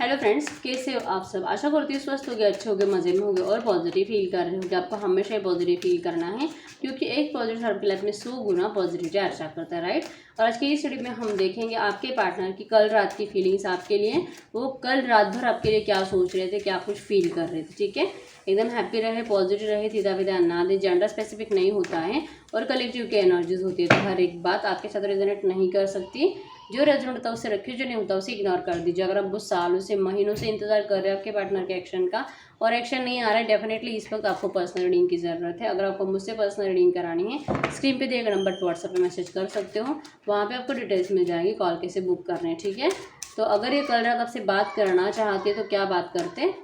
Hello friends, कैसे हो आप सब। आशा करती हूँ स्वस्थ होगे, अच्छे होगे, मज़े में होगे और पॉजिटिव फील कर रहे होगे। आपको हमेशा ही पॉजिटिव फील करना है क्योंकि एक पॉजिटिव आपकी लाइफ में 100 गुना पॉजिटिविटी अच्छा करता है, राइट। और आज की इस वीडियो में हम देखेंगे आपके पार्टनर की कल रात की फीलिंग्स आपके लिए, वो कल रात भर आपके लिए क्या सोच रहे थे, क्या कुछ फील कर रहे थे। ठीक है, एकदम हैप्पी रहे, पॉजिटिव रहे, सीधा विदा ना दे, जेंडर स्पेसिफिक नहीं होता है और कलेक्टिव की एनर्जीज होती है। तो हर एक बात आपके साथ रेजोनेट नहीं कर सकती। जो रेजोनेट होता है उसे रखिए, जो नहीं होता उसे इग्नोर कर दीजिए। अगर आप बहुत सालों से, महीनों से इंतजार कर रहे हैं आपके पार्टनर के एक्शन का और एक्शन नहीं आ रहा है, डेफिनेटली इस वक्त आपको पर्सनल रीडिंग की ज़रूरत है। अगर आपको मुझसे पर्सनल रीडिंग करानी है, स्क्रीन पे दिए गए नंबर पर व्हाट्सएप पे मैसेज कर सकते हो, वहाँ पे आपको डिटेल्स मिल जाएगी, कॉल कैसे बुक करने हैं। ठीक है, तो अगर ये कल रात आपसे बात करना चाहते तो क्या बात करते।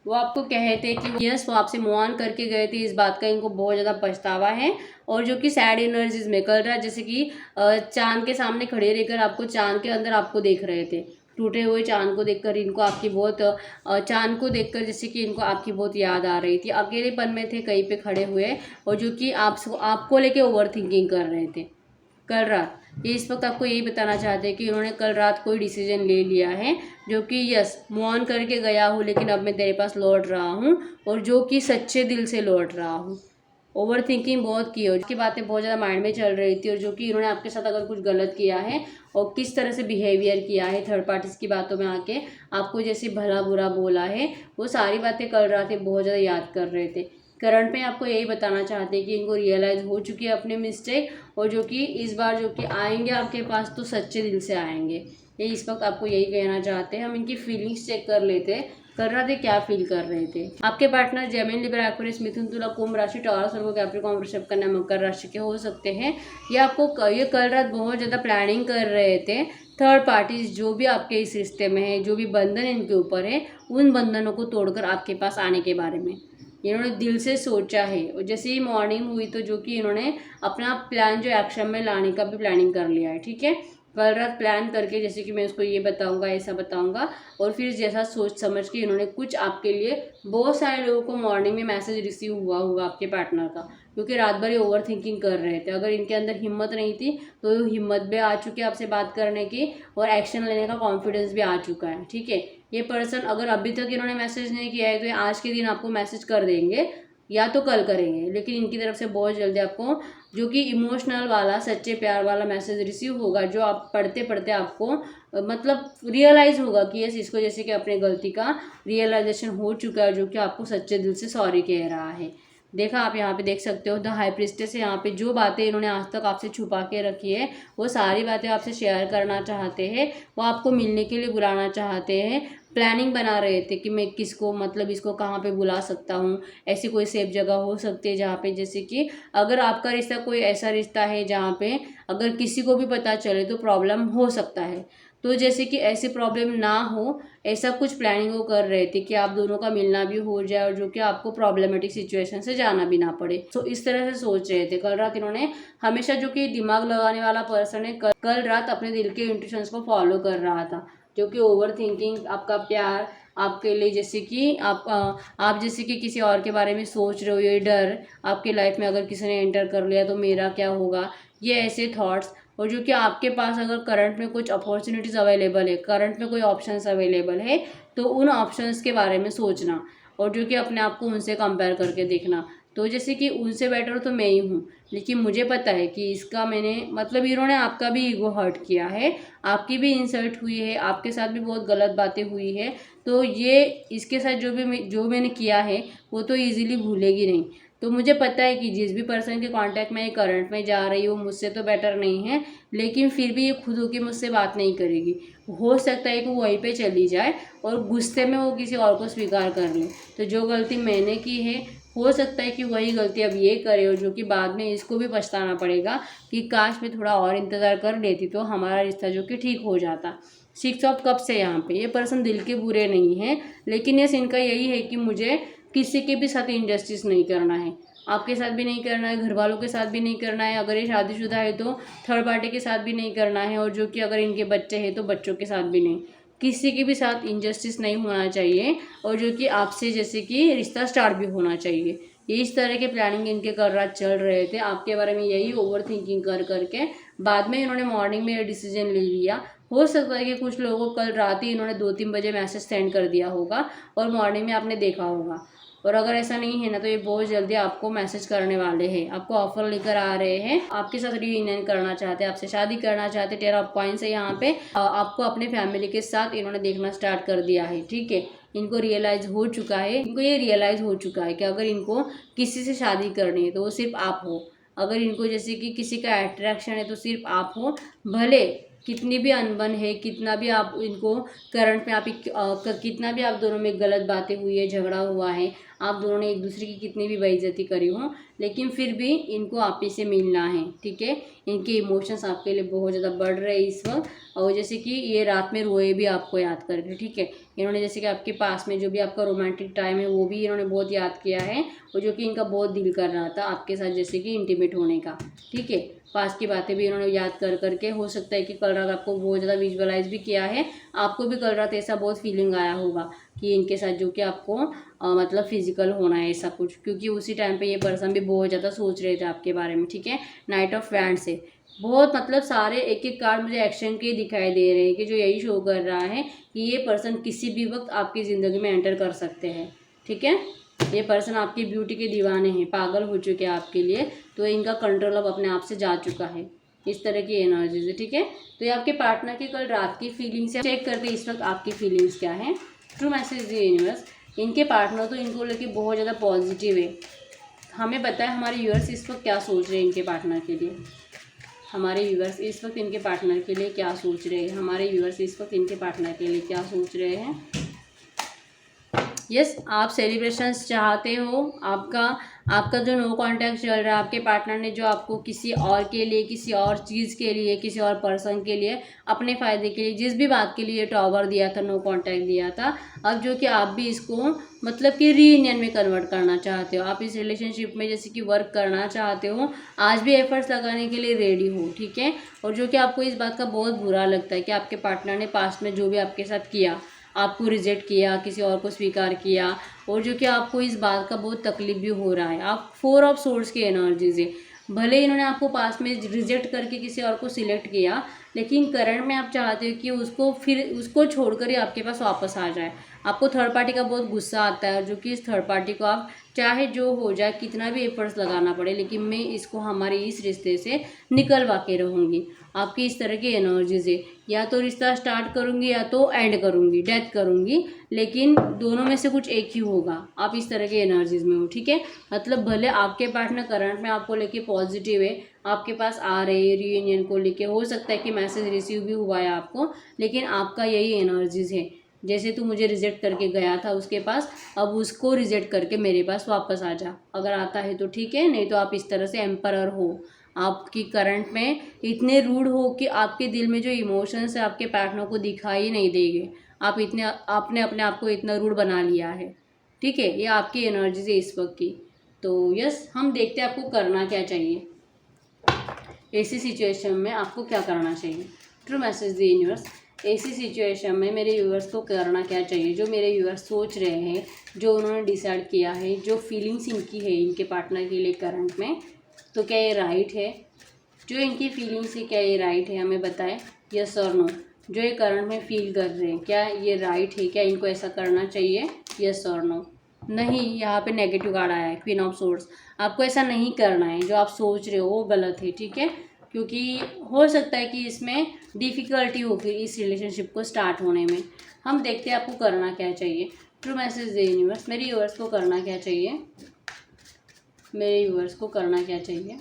वो आपको कहे थे कि यस, वो आपसे मूव ऑन करके गए थे, इस बात का इनको बहुत ज़्यादा पछतावा है। और जो कि सैड एनर्जीज में कर रहा है, जैसे कि चांद के सामने खड़े रहकर आपको चांद के अंदर आपको देख रहे थे, टूटे हुए चांद को देखकर इनको आपकी बहुत चांद को देखकर जैसे कि इनको आपकी बहुत याद आ रही थी। अकेलेपन में थे कहीं पे खड़े हुए और जो कि आपको लेके ओवर थिंकिंग कर रहे थे कल रात। ये इस वक्त आपको यही बताना चाहते हैं कि उन्होंने कल रात कोई डिसीजन ले लिया है जो कि यस, मूव ऑन करके गया हूँ लेकिन अब मैं तेरे पास लौट रहा हूँ, और जो कि सच्चे दिल से लौट रहा हूँ। ओवर थिंकिंग बहुत की हो, उसकी बातें बहुत ज़्यादा माइंड में चल रही थी और जो कि इन्होंने आपके साथ अगर कुछ गलत किया है और किस तरह से बिहेवियर किया है, थर्ड पार्टीज की बातों में आके आपको जैसे भला बुरा बोला है, वो सारी बातें कल रात बहुत ज़्यादा याद कर रहे थे। करंट में आपको यही बताना चाहते हैं कि इनको रियलाइज़ हो चुकी है अपने मिस्टेक, और जो कि इस बार जो कि आएंगे आपके पास तो सच्चे दिल से आएंगे। ये इस वक्त आपको यही कहना चाहते हैं। हम इनकी फीलिंग्स चेक कर लेते हैं, कर रहे थे क्या फील कर रहे थे। आपके पार्टनर जेमिनी, लिब्रा, एक्वेरियस, मिथुन, तुला, कुंभ राशि, टॉरस, वर्गो, कैप्रिकॉर्न, वृषभ, कन्या, मकर राशि के हो सकते हैं। ये आपको ये कल रात बहुत ज़्यादा प्लानिंग कर रहे थे। थर्ड पार्टीज जो भी आपके इस रिश्ते में है, जो भी बंधन इनके ऊपर है, उन बंधनों को तोड़कर आपके पास आने के बारे में इन्होंने दिल से सोचा है। और जैसे ही मॉर्निंग हुई तो जो कि इन्होंने अपना प्लान जो एक्शन में लाने का भी प्लानिंग कर लिया है। ठीक है, कल रात प्लान करके जैसे कि मैं उसको ये बताऊंगा, ऐसा बताऊंगा, और फिर जैसा सोच समझ के इन्होंने कुछ आपके लिए, बहुत सारे लोगों को मॉर्निंग में मैसेज रिसीव हुआ होगा आपके पार्टनर का, क्योंकि रात भर ये ओवर थिंकिंग कर रहे थे। अगर इनके अंदर हिम्मत नहीं थी तो हिम्मत भी आ चुकी है आपसे बात करने की और एक्शन लेने का कॉन्फिडेंस भी आ चुका है। ठीक है, ये पर्सन अगर अभी तक इन्होंने मैसेज नहीं किया है तो ये आज के दिन आपको मैसेज कर देंगे या तो कल करेंगे, लेकिन इनकी तरफ से बहुत जल्दी आपको जो कि इमोशनल वाला, सच्चे प्यार वाला मैसेज रिसीव होगा, जो आप पढ़ते पढ़ते आपको मतलब रियलाइज़ होगा कि यस, इसको जैसे कि अपने गलती का रियलाइजेशन हो चुका है, जो कि आपको सच्चे दिल से सॉरी कह रहा है। देखा, आप यहाँ पे देख सकते हो द हाई प्रिस्टेस है। यहाँ पे जो बातें इन्होंने आज तक आपसे छुपा के रखी है वो सारी बातें आपसे शेयर करना चाहते हैं, वो आपको मिलने के लिए बुलाना चाहते हैं। प्लानिंग बना रहे थे कि मैं किसको, मतलब इसको कहाँ पे बुला सकता हूँ। ऐसी कोई सेफ जगह हो सकती है जहाँ पे जैसे कि अगर आपका रिश्ता कोई ऐसा रिश्ता है जहाँ पे अगर किसी को भी पता चले तो प्रॉब्लम हो सकता है, तो जैसे कि ऐसी प्रॉब्लम ना हो, ऐसा कुछ प्लानिंग वो कर रहे थे कि आप दोनों का मिलना भी हो जाए और जो कि आपको प्रॉब्लमेटिक सिचुएशन से जाना भी ना पड़े। तो इस तरह से सोच रहे थे कल रात इन्होंने। हमेशा जो कि दिमाग लगाने वाला पर्सन है, कल रात अपने दिल के इंट्यूशंस को फॉलो कर रहा था, जो कि ओवर थिंकिंग, आपका प्यार आपके लिए, जैसे कि आप जैसे कि किसी और के बारे में सोच रहे हो, ये डर आपके लाइफ में अगर किसी ने एंटर कर लिया तो मेरा क्या होगा, ये ऐसे थॉट्स। और जो कि आपके पास अगर करंट में कुछ अपॉर्चुनिटीज़ अवेलेबल है, करंट में कोई ऑप्शंस अवेलेबल है, तो उन ऑप्शंस के बारे में सोचना और जो कि अपने आप को उनसे कंपेयर करके देखना। तो जैसे कि उनसे बेटर तो मैं ही हूँ, लेकिन मुझे पता है कि इसका मैंने मतलब इन्होंने आपका भी ईगो हर्ट किया है, आपकी भी इंसल्ट हुई है, आपके साथ भी बहुत गलत बातें हुई है, तो ये इसके साथ जो मैंने किया है वो तो ईजिली भूलेगी नहीं। तो मुझे पता है कि जिस भी पर्सन के कांटेक्ट में करंट में जा रही हो, मुझसे तो बेटर नहीं है, लेकिन फिर भी ये खुद होकर मुझसे बात नहीं करेगी। हो सकता है कि वो वहीं पे चली जाए और गुस्से में वो किसी और को स्वीकार कर ले। तो जो गलती मैंने की है, हो सकता है कि वही गलती अब ये करे, और जो कि बाद में इसको भी पछताना पड़ेगा कि काश मैं थोड़ा और इंतज़ार कर लेती तो हमारा रिश्ता जो कि ठीक हो जाता। 6 ऑफ कप से यहाँ पे ये पर्सन दिल के बुरे नहीं है, लेकिन ये इनका यही है कि मुझे किसी के भी साथ इनजस्टिस नहीं करना है, आपके साथ भी नहीं करना है, घर वालों के साथ भी नहीं करना है, अगर ये शादीशुदा है तो थर्ड पार्टी के साथ भी नहीं करना है, और जो कि अगर इनके बच्चे हैं तो बच्चों के साथ भी नहीं, किसी के भी साथ इनजस्टिस नहीं होना चाहिए, और जो कि आपसे जैसे कि रिश्ता स्टार्ट भी होना चाहिए। ये इस तरह के प्लानिंग इनके कर रात चल रहे थे आपके बारे में, यही ओवर थिंकिंग कर करके बाद में इन्होंने मॉर्निंग में ये डिसीजन ले लिया। हो सकता है कि कुछ लोगों को कल रात ही इन्होंने 2-3 बजे मैसेज सेंड कर दिया होगा और मॉर्निंग में आपने देखा होगा। और अगर ऐसा नहीं है ना तो ये बहुत जल्दी आपको मैसेज करने वाले हैं, आपको ऑफर लेकर आ रहे हैं, आपके साथ रियूनियन करना चाहते हैं, आपसे शादी करना चाहते हैं। 10 ऑफ कॉइंस है यहाँ पे, आपको अपने फैमिली के साथ इन्होंने देखना स्टार्ट कर दिया है, ठीक है। इनको रियलाइज हो चुका है, इनको ये रियलाइज हो चुका है कि अगर इनको किसी से शादी करनी है तो वो सिर्फ आप हो। अगर इनको जैसे कि किसी का अट्रैक्शन है तो सिर्फ आप हो, भले कितनी भी अनबन है, कितना भी आप इनको करंट में कितना भी आप दोनों में गलत बातें हुई है, झगड़ा हुआ है, आप दोनों ने एक दूसरे की कितनी भी बेइज्जती करी हो, लेकिन फिर भी इनको आप ही से मिलना है, ठीक है। इनके इमोशंस आपके लिए बहुत ज़्यादा बढ़ रहे हैं इस वक्त, और जैसे कि ये रात में रोए भी आपको याद करके, ठीक है। इन्होंने जैसे कि आपके पास में जो भी आपका रोमांटिक टाइम है वो भी इन्होंने बहुत याद किया है, और जो कि इनका बहुत दिल कर रहा था आपके साथ जैसे कि इंटीमेट होने का, ठीक है। पास की बातें भी इन्होंने याद कर करके, हो सकता है कि कल रात आपको बहुत ज़्यादा विजुअलाइज भी किया है, आपको भी कल रात ऐसा बहुत फीलिंग आया होगा कि इनके साथ जो कि आपको मतलब फिजिकल होना है ऐसा कुछ, क्योंकि उसी टाइम पे ये पर्सन भी बहुत ज़्यादा सोच रहे थे आपके बारे में, ठीक है। नाइट ऑफ वैंड से बहुत मतलब सारे एक एक कार्ड मुझे एक्शन के दिखाई दे रहे हैं कि जो यही शो कर रहा है कि ये पर्सन किसी भी वक्त आपकी ज़िंदगी में एंटर कर सकते हैं, ठीक है। ये पर्सन आपकी ब्यूटी के दीवाने हैं, पागल हो चुके हैं आपके लिए, तो इनका कंट्रोल अब अपने आप से जा चुका है। इस तरह की एनर्जीज है, ठीक है। तो ये आपके पार्टनर की कल रात की फीलिंग्स चेक करते हैं इस वक्त आपकी फीलिंग्स क्या है। ट्रू मैसेज दी यूनिवर्स, इनके पार्टनर तो इनको लेके बहुत ज़्यादा पॉजिटिव है। हमें पता है हमारे व्यूअर्स इस वक्त क्या सोच रहे हैं इनके पार्टनर के लिए, हमारे व्यूअर्स इस वक्त इनके पार्टनर के लिए क्या सोच रहे हैं, हमारे व्यूअर्स इस वक्त इनके पार्टनर के लिए क्या सोच रहे हैं। यस, आप सेलिब्रेशंस चाहते हो, आपका जो नो कांटेक्ट चल रहा है, आपके पार्टनर ने जो आपको किसी और के लिए, किसी और चीज़ के लिए, किसी और पर्सन के लिए, अपने फ़ायदे के लिए जिस भी बात के लिए टॉवर दिया था, नो कांटेक्ट दिया था, अब जो कि आप भी इसको मतलब कि रीयूनियन में कन्वर्ट करना चाहते हो, आप इस रिलेशनशिप में जैसे कि वर्क करना चाहते हो, आज भी एफर्ट्स लगाने के लिए रेडी हो, ठीक है। और जो कि आपको इस बात का बहुत बुरा लगता है कि आपके पार्टनर ने पास्ट में जो भी आपके साथ किया, आपको रिजेक्ट किया, किसी और को स्वीकार किया, और जो कि आपको इस बात का बहुत तकलीफ भी हो रहा है। आप 4 ऑफ सोर्ड्स की एनर्जीज है, भले इन्होंने आपको पास में रिजेक्ट करके किसी और को सिलेक्ट किया, लेकिन करंट में आप चाहते हो कि उसको छोड़कर ही आपके पास वापस आ जाए। आपको थर्ड पार्टी का बहुत गुस्सा आता है, जो कि इस थर्ड पार्टी को आप चाहे जो हो जाए, कितना भी एफर्ट्स लगाना पड़े, लेकिन मैं इसको हमारे इस रिश्ते से निकलवा के रहूँगी। आपकी इस तरह की एनर्जीज है, या तो रिश्ता स्टार्ट करूँगी या तो एंड करूँगी, डेथ करूँगी, लेकिन दोनों में से कुछ एक ही होगा। आप इस तरह की एनर्जीज में हो, ठीक है। मतलब भले आपके पार्टनर करंट में आपको लेके पॉजिटिव है, आपके पास आ रहे हैं रियूनियन को लेके, हो सकता है कि मैसेज रिसीव भी हुआ है आपको, लेकिन आपका यही एनर्जीज है, जैसे तू मुझे रिजेक्ट करके गया था उसके पास, अब उसको रिजेक्ट करके मेरे पास वापस आ जा। अगर आता है तो ठीक है, नहीं तो आप इस तरह से एम्परर हो। आपकी करंट में इतने रूड हो कि आपके दिल में जो इमोशंस है आपके पार्टनर को दिखाई नहीं देंगे। आपने अपने आप को इतना रूड बना लिया है, ठीक है। ये आपकी एनर्जी है इस वक्त की। तो यस, हम देखते हैं आपको करना क्या चाहिए, ऐसी सिचुएशन में आपको क्या करना चाहिए। ट्रू मैसेज दी यूनिवर्स, ऐसी सिचुएशन में मेरे व्यूअर्स को करना क्या चाहिए। जो मेरे व्यूअर्स सोच रहे हैं, जो उन्होंने डिसाइड किया है, जो फीलिंग्स इनकी है इनके पार्टनर के लिए करंट में, तो क्या ये राइट है। जो इनकी फीलिंग्स है क्या ये राइट है, हमें बताएं यस और नो। जो ये करंट में फील कर रहे हैं क्या ये राइट है, क्या इनको ऐसा करना चाहिए, यस और नो। नहीं, यहाँ पे नेगेटिव कार्ड आया है, क्वीन ऑफ सोर्ड्स। आपको ऐसा नहीं करना है, जो आप सोच रहे हो वो गलत है, ठीक है। क्योंकि हो सकता है कि इसमें डिफ़िकल्टी हो फिर इस रिलेशनशिप को स्टार्ट होने में। हम देखते हैं आपको करना क्या चाहिए। ट्रू मैसेज दे यूनिवर्स, मेरे व्यूअर्स को करना क्या चाहिए, मेरे व्यूअर्स को करना क्या चाहिए,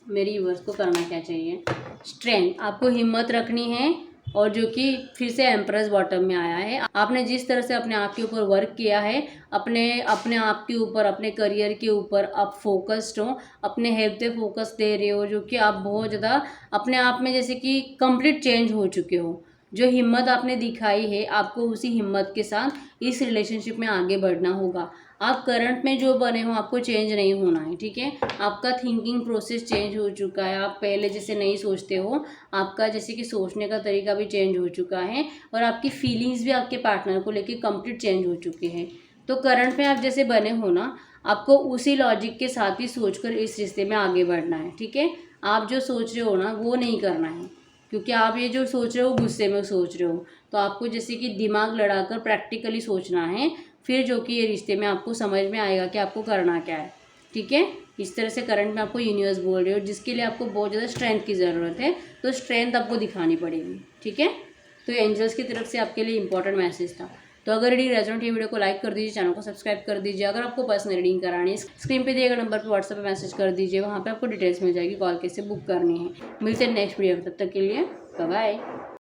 मेरे व्यूअर्स को करना क्या चाहिए। स्ट्रेंथ, आपको हिम्मत रखनी है, और जो कि फिर से एम्प्रेस बॉटम में आया है। आपने जिस तरह से अपने आप के ऊपर वर्क किया है, अपने आप के ऊपर, अपने करियर के ऊपर आप फोकस्ड हो, अपने हेल्थ पे फोकस दे रहे हो, जो कि आप बहुत ज़्यादा अपने आप में जैसे कि कंप्लीट चेंज हो चुके हो। जो हिम्मत आपने दिखाई है, आपको उसी हिम्मत के साथ इस रिलेशनशिप में आगे बढ़ना होगा। आप करंट में जो बने हो आपको चेंज नहीं होना है, ठीक है। आपका थिंकिंग प्रोसेस चेंज हो चुका है, आप पहले जैसे नहीं सोचते हो, आपका जैसे कि सोचने का तरीका भी चेंज हो चुका है, और आपकी फीलिंग्स भी आपके पार्टनर को लेके कंप्लीट चेंज हो चुके हैं। तो करंट में आप जैसे बने हो ना, आपको उसी लॉजिक के साथ ही सोचकर इस रिश्ते में आगे बढ़ना है, ठीक है। आप जो सोच रहे हो ना वो नहीं करना है, क्योंकि आप ये जो सोच रहे हो गुस्से में सोच रहे हो, तो आपको जैसे कि दिमाग लड़ाकर प्रैक्टिकली सोचना है, फिर जो कि ये रिश्ते में आपको समझ में आएगा कि आपको करना क्या है। ठीक है, इस तरह से करंट में आपको यूनिवर्स बोल रही हो, जिसके लिए आपको बहुत ज़्यादा स्ट्रेंथ की ज़रूरत है, तो स्ट्रेंथ आपको दिखानी पड़ेगी। ठीक है, तो एंजल्स की तरफ से आपके लिए इंपॉर्टेंट मैसेज था। तो अगर रीडिंग रेजोनेट ये वीडियो को लाइक कर दीजिए, चैनल को सब्सक्राइब कर दीजिए। अगर आपको पर्सनल रीडिंग करानी है, स्क्रीन पे दिए गए नंबर पर व्हाट्सएप पे मैसेज कर दीजिए, वहाँ पे आपको डिटेल्स मिल जाएगी, कॉल कैसे बुक करनी है। मिलते हैं नेक्स्ट वीडियो में, तब तक के लिए बाय बाय।